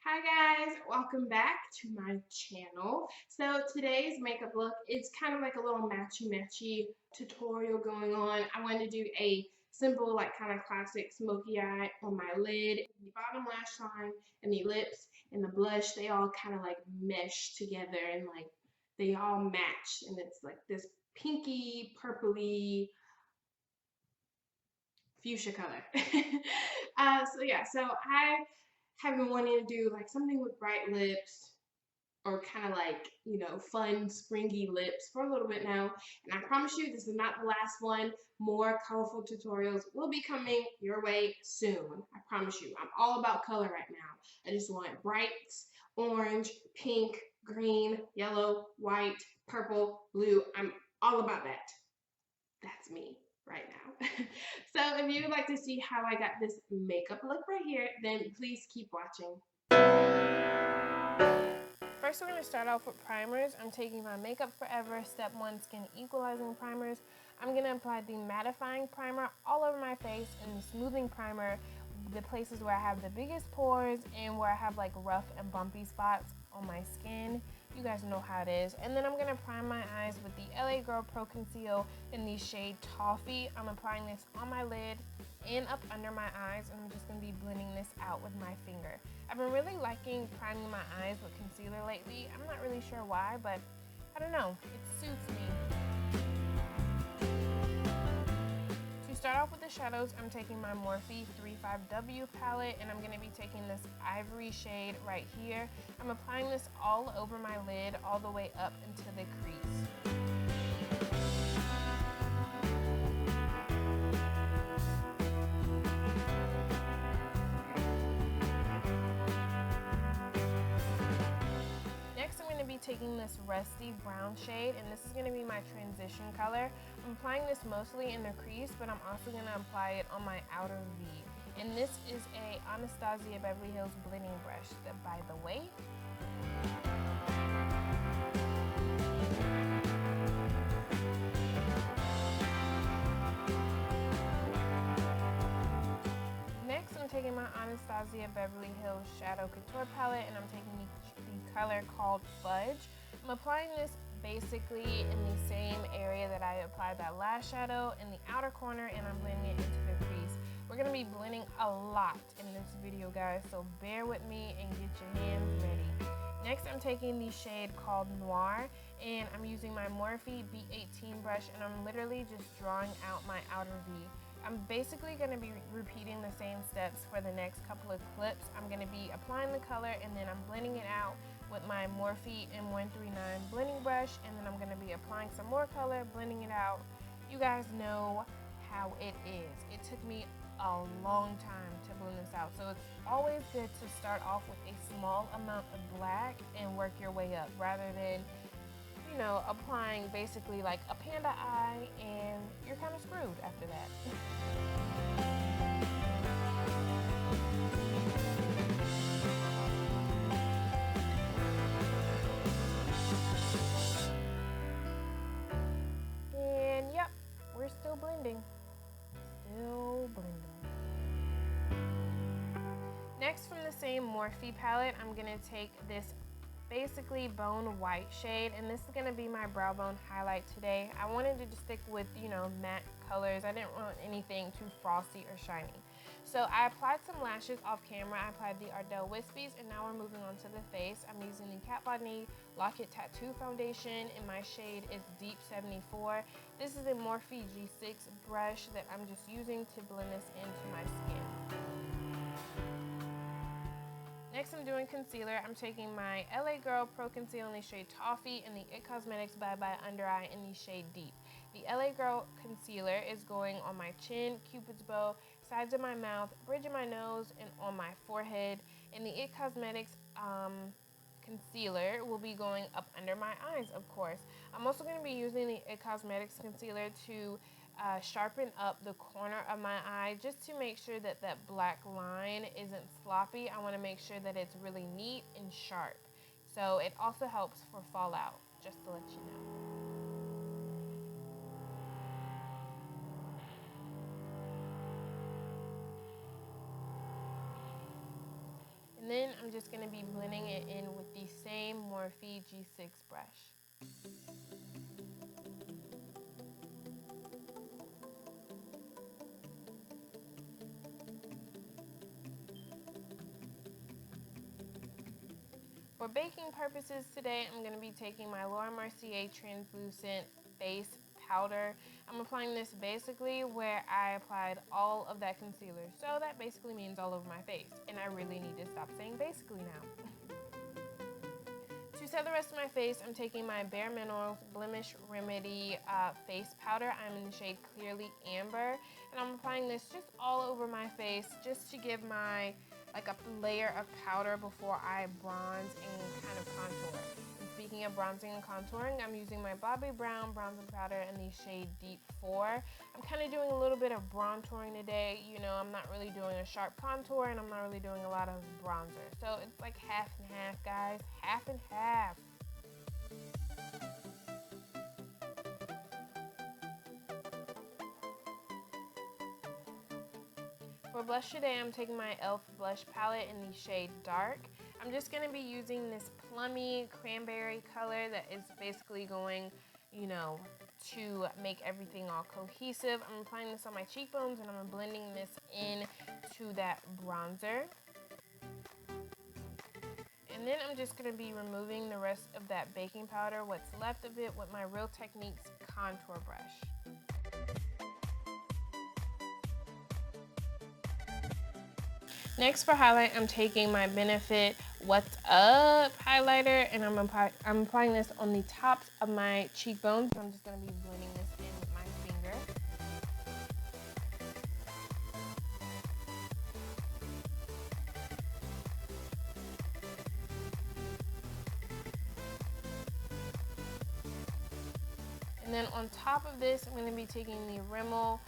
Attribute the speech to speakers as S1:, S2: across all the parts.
S1: Hi guys, welcome back to my channel. So today's makeup look is kind of like a little matchy tutorial going on. I wanted to do a simple like kind of classic smoky eye on my lid, the bottom lash line, and the lips and the blush. They all kind of like mesh together and like they all match, and it's like this pinky purpley fuchsia color. So I have been wanting to do like something with bright lips or kind of like, fun springy lips for a little bit now. And I promise you this is not the last one. More colorful tutorials will be coming your way soon. I promise you. I'm all about color right now. I just want brights, orange, pink, green, yellow, white, purple, blue. I'm all about that. That's me right now. So if you would like to see how I got this makeup look right here, then please keep watching.
S2: First, we're going to start off with primers. I'm taking my Makeup Forever Step 1 Skin Equalizing Primers. I'm going to apply the mattifying primer all over my face and the smoothing primer, the places where I have the biggest pores and where I have like rough and bumpy spots on my skin. You guys know how it is. And then I'm going to prime my eyes with the LA Girl Pro Conceal in the shade Toffee. I'm applying this on my lid and up under my eyes, and I'm just going to be blending this out with my finger. I've been really liking priming my eyes with concealer lately. I'm not really sure why, but I don't know. It suits me. To start off with the shadows, I'm taking my Morphe 35W palette, and I'm going to be taking this ivory shade right here. I'm applying this all over my lid, all the way up into the crease. Taking this rusty brown shade, and this is going to be my transition color. I'm applying this mostly in the crease, but I'm also going to apply it on my outer V. And this is a Anastasia Beverly Hills blending brush that, by the way, next I'm taking my Anastasia Beverly Hills Shadow Couture palette, and I'm taking the color called Fudge. I'm applying this basically in the same area that I applied that last shadow, in the outer corner, and I'm blending it into the crease. We're going to be blending a lot in this video, guys, so bear with me and get your hands ready. Next, I'm taking the shade called Noir, and I'm using my Morphe B18 brush, and I'm literally just drawing out my outer V. I'm basically going to be repeating the same steps for the next couple of clips. I'm going to be applying the color, and then I'm blending it out with my Morphe M139 blending brush, and then I'm going to be applying some more color, blending it out. You guys know how it is. It took me a long time to blend this out, so it's always good to start off with a small amount of black and work your way up, rather than, you know, applying basically like a panda eye and you're kind of screwed after that. And yep, we're still blending. Still blending. Next, from the same Morphe palette, I'm gonna take this basically bone white shade, and this is going to be my brow bone highlight today. I wanted to just stick with, you know, matte colors. I didn't want anything too frosty or shiny. So I applied some lashes off camera. I applied the Ardell Wispies, and now we're moving on to the face. I'm using the Kat Von D Lock-It Tattoo Foundation, and my shade is Deep 74. This is a Morphe G6 brush that I'm just using to blend this into my skin. Next, I'm doing concealer. I'm taking my LA Girl Pro Conceal in the shade Toffee and the IT Cosmetics Bye Bye Under Eye in the shade Deep. The LA Girl concealer is going on my chin, cupid's bow, sides of my mouth, bridge of my nose, and on my forehead. And the IT Cosmetics concealer will be going up under my eyes, of course. I'm also going to be using the IT Cosmetics concealer to sharpen up the corner of my eye, just to make sure that that black line isn't sloppy. I want to make sure that it's really neat and sharp. So it also helps for fallout, just to let you know. And then I'm just going to be blending it in with the same Morphe G6 brush. For baking purposes today, I'm going to be taking my Mercier translucent face powder. I'm applying this basically where I applied all of that concealer. So that basically means all over my face. And I really need to stop saying basically now. To set the rest of my face, I'm taking my Bare Minerals Blemish Remedy face powder. I'm in the shade Clearly Amber. And I'm applying this just all over my face just to give my like a layer of powder before I bronze and kind of contour. And speaking of bronzing and contouring, I'm using my Bobbi Brown bronzing powder in the shade Deep 4. I'm kind of doing a little bit of bronzing today. You know, I'm not really doing a sharp contour and I'm not really doing a lot of bronzer. So it's like half and half, guys. Half and half. For blush today, I'm taking my e.l.f. blush palette in the shade Dark. I'm just going to be using this plummy cranberry color that is basically going, you know, to make everything all cohesive. I'm applying this on my cheekbones and I'm blending this in to that bronzer. And then I'm just going to be removing the rest of that baking powder, what's left of it, with my Real Techniques contour brush. Next for highlight, I'm taking my Benefit What's Up highlighter and I'm applying this on the tops of my cheekbones. I'm just going to be blending this in with my finger. And then on top of this, I'm going to be taking the Rimmel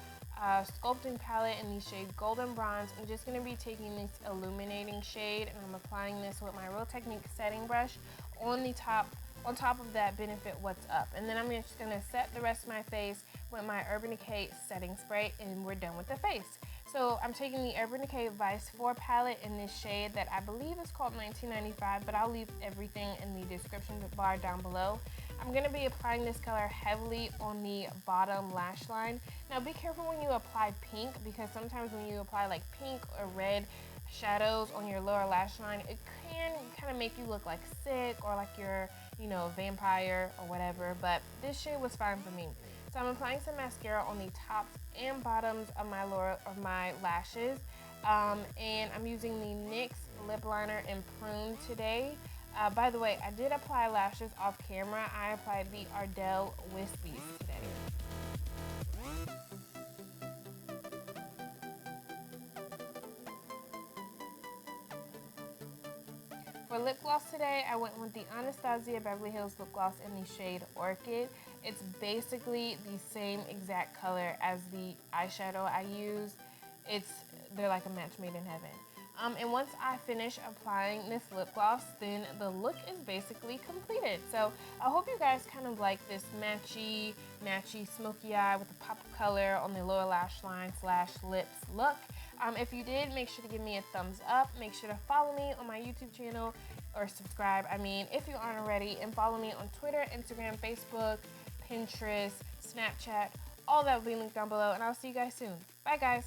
S2: Sculpting palette in the shade Golden Bronze. I'm just going to be taking this illuminating shade and I'm applying this with my Real Techniques setting brush on top of that Benefit What's Up. And then I'm just going to set the rest of my face with my Urban Decay setting spray and we're done with the face. So I'm taking the Urban Decay Vice 4 palette in this shade that I believe is called 1995, but I'll leave everything in the description bar down below. I'm going to be applying this color heavily on the bottom lash line. Now be careful when you apply pink, because sometimes when you apply like pink or red shadows on your lower lash line, it can kind of make you look like sick or like you're, you know, a vampire or whatever, but this shade was fine for me. So I'm applying some mascara on the tops and bottoms of my lashes. And I'm using the NYX Lip Liner in Prune today. By the way, I did apply lashes off camera. I applied the Ardell Wispies today. For lip gloss today, I went with the Anastasia Beverly Hills Lip Gloss in the shade Orchid. It's basically the same exact color as the eyeshadow I use. They're like a match made in heaven. And once I finish applying this lip gloss, then the look is basically completed. So I hope you guys kind of like this matchy smoky eye with a pop of color on the lower lash line / lips look. If you did, make sure to give me a thumbs up. Make sure to follow me on my YouTube channel, or subscribe, if you aren't already, and follow me on Twitter, Instagram, Facebook, Pinterest, Snapchat. All that will be linked down below, and I'll see you guys soon. Bye, guys.